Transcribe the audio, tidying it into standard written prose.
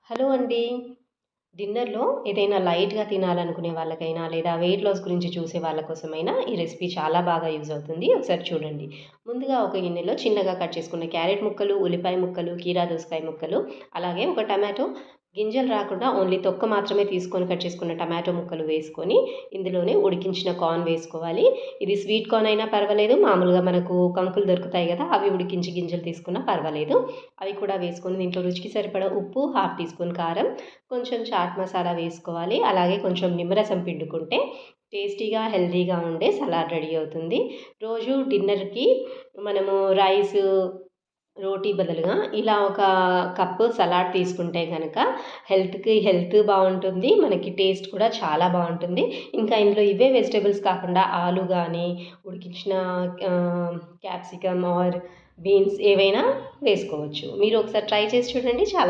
Hello అండి. డిన్నర్‌లో ఏదైనా లైట్‌గా తినాలనుకునే వాళ్ళకైనా, లేదా వెయిట్ లాస్ గురించి చూసే వాళ్ళ కోసమైనా ఈ రెసిపీ చాలా బాగా యూజ్ అవుతుంది. ఒకసారి చూడండి. ముందుగా ఒక గిన్నెలో చిన్నగా కట్ చేసుకున్న క్యారెట్ ముక్కలు, ఉల్లిపాయ ముక్కలు, కీరా దోసకాయ ముక్కలు, అలాగే ఒక టమాటో గింజలు రాకుండా ఓన్లీ తొక్క మాత్రమే తీసుకొని కట్ చేసుకున్న టమాటో ముక్కలు వేసుకొని, ఇందులోనే ఉడికించిన కార్న్ వేసుకోవాలి. ఇది స్వీట్ కార్న్ అయినా పర్వాలేదు, మామూలుగా మనకు కంకులు దొరుకుతాయి గదా! అవి ఉడికించి గింజలు తీసుకున్నా పర్వాలేదు. అవి కూడా వేసుకొని దీంట్లో రుచికి సరిపడా ఉప్పు, హాఫ్ టీ స్పూన్ కారం, కొంచెం చాట్ మసాలా వేసుకోవాలి. అలాగే కొంచెం నిమ్మరసం పిండుకుంటే టేస్టీగా, హెల్తీగా ఉండే సలాడ్ రెడీ అవుతుంది. రోజు డిన్నర్‌కి మనము రైసు, రోటీ బదులుగా ఇలా ఒక కప్పు సలాడ్ తీసుకుంటే గనక హెల్త్ బావుంటుంది. మనకి టేస్ట్ కూడా చాలా బావుంటుంది. ఇంకా ఇందులో ఇవే వెజిటబుల్స్ కాకుండా ఆలు గానీ, ఉడికించిన క్యాప్సికమ్ ఆర్ బీన్స్ ఏవైనా వేసుకోవచ్చు. మీరు ఒకసారి ట్రై చేసి చూడండి. చాలా